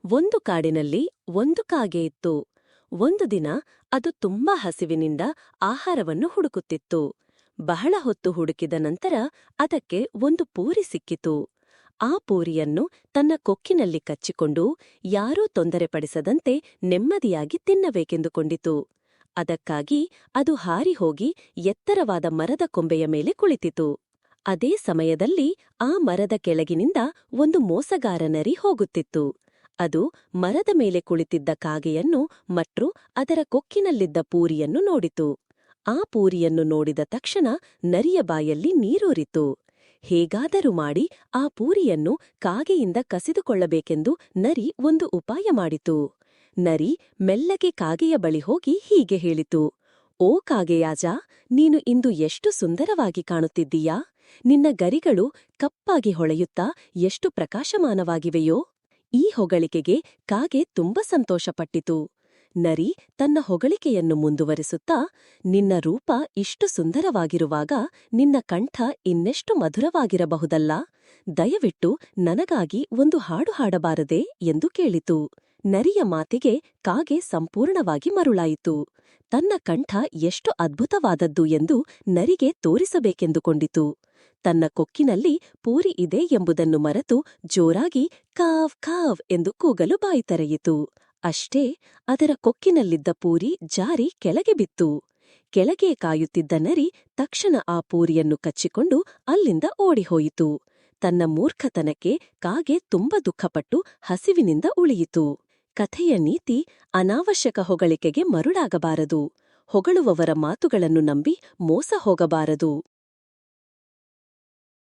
ಒಂದು ಕಾಡಿನಲ್ಲಿ ಒಂದು ಕಾಗೆ ಇತ್ತು. ಒಂದು ದಿನ ಅದು ತುಂಬಾ ಹಸಿವಿನಿಂದ ಆಹಾರವನ್ನು ಹುಡುಕುತ್ತಿತ್ತು. ಬಹಳ ಹೊತ್ತು ಹುಡುಕಿದ ನಂತರ ಅದಕ್ಕೆ ಒಂದು ಪೂರಿ ಸಿಕ್ಕಿತು. ಆ ಪೂರಿಯನ್ನು ತನ್ನ ಕೊಕ್ಕಿನಲ್ಲಿ ಕಚ್ಚಿಕೊಂಡು ಯಾರೂ ತೊಂದರೆಪಡಿಸದಂತೆ ನೆಮ್ಮದಿಯಾಗಿ ತಿನ್ನಬೇಕೆಂದುಕೊಂಡಿತು. ಅದಕ್ಕಾಗಿ ಅದು ಹಾರಿಹೋಗಿ ಎತ್ತರವಾದ ಮರದ ಕೊಂಬೆಯ ಮೇಲೆ ಕುಳಿತಿತು. ಅದೇ ಸಮಯದಲ್ಲಿ ಆ ಮರದ ಕೆಳಗಿನಿಂದ ಒಂದು ಮೋಸಗಾರ ನರಿ ಹೋಗುತ್ತಿತ್ತು. ಅದು ಮರದ ಮೇಲೆ ಕುಳಿತಿದ್ದ ಕಾಗೆಯನ್ನು ಮತ್ತು ಅದರ ಕೊಕ್ಕಿನಲ್ಲಿದ್ದ ಪೂರಿಯನ್ನು ನೋಡಿತು. ಆ ಪೂರಿಯನ್ನು ನೋಡಿದ ತಕ್ಷಣ ನರಿಯ ಬಾಯಲ್ಲಿ ನೀರೂರಿತು. ಹೇಗಾದರೂ ಮಾಡಿ ಆ ಪೂರಿಯನ್ನು ಕಾಗೆಯಿಂದ ಕಸಿದುಕೊಳ್ಳಬೇಕೆಂದು ನರಿ ಒಂದು ಉಪಾಯ ಮಾಡಿತು. ನರಿ ಮೆಲ್ಲಗೆ ಕಾಗೆಯ ಬಳಿ ಹೋಗಿ ಹೀಗೆ ಹೇಳಿತು: "ಓ ಕಾಗೆಯಾಜ, ನೀನು ಇಂದು ಎಷ್ಟು ಸುಂದರವಾಗಿ ಕಾಣುತ್ತಿದ್ದೀಯಾ? ನಿನ್ನ ಗರಿಗಳು ಕಪ್ಪಾಗಿ ಹೊಳೆಯುತ್ತಾ ಎಷ್ಟು ಪ್ರಕಾಶಮಾನವಾಗಿವೆಯೋ?" ಈ ಹೊಗಳಿಕೆಗೆ ಕಾಗೆ ತುಂಬ ಸಂತೋಷಪಟ್ಟಿತು. ನರಿ ತನ್ನ ಹೊಗಳಿಕೆಯನ್ನು ಮುಂದುವರಿಸುತ್ತಾ, "ನಿನ್ನ ರೂಪ ಇಷ್ಟು ಸುಂದರವಾಗಿರುವಾಗ ನಿನ್ನ ಕಂಠ ಇನ್ನೆಷ್ಟು ಮಧುರವಾಗಿರಬಹುದಲ್ಲ? ದಯವಿಟ್ಟು ನನಗಾಗಿ ಒಂದು ಹಾಡು ಹಾಡಬಾರದೆ?" ಎಂದು ಕೇಳಿತು. ನರಿಯ ಮಾತಿಗೆ ಕಾಗೆ ಸಂಪೂರ್ಣವಾಗಿ ಮರುಳಾಯಿತು. ತನ್ನ ಕಂಠ ಎಷ್ಟು ಅದ್ಭುತವಾದದ್ದು ಎಂದು ನರಿಗೆ ತೋರಿಸಬೇಕೆಂದುಕೊಂಡಿತು. ತನ್ನ ಕೊಕ್ಕಿನಲ್ಲಿ ಪೂರಿ ಇದೆ ಎಂಬುದನ್ನು ಮರೆತು ಜೋರಾಗಿ ಕಾವ್ ಕಾವ್ ಎಂದು ಕೂಗಲು ಬಾಯಿ ತೆರೆಯಿತು. ಅಷ್ಟೇ, ಅದರ ಕೊಕ್ಕಿನಲ್ಲಿದ್ದ ಪೂರಿ ಜಾರಿ ಕೆಳಗೆ ಬಿತ್ತು. ಕೆಳಗೆ ಕಾಯುತ್ತಿದ್ದ ನರಿ ತಕ್ಷಣ ಆ ಪೂರಿಯನ್ನು ಕಚ್ಚಿಕೊಂಡು ಅಲ್ಲಿಂದ ಓಡಿಹೋಯಿತು. ತನ್ನ ಮೂರ್ಖತನಕ್ಕೆ ಕಾಗೆ ತುಂಬ ದುಃಖಪಟ್ಟು ಹಸಿವಿನಿಂದ ಉಳಿಯಿತು. ಕಥೆಯ ನೀತಿ: ಅನಾವಶ್ಯಕ ಹೊಗಳಿಕೆಗೆ ಮರುಳಾಗಬಾರದು. ಹೊಗಳುವವರ ಮಾತುಗಳನ್ನು ನಂಬಿ ಮೋಸ ಹೋಗಬಾರದು.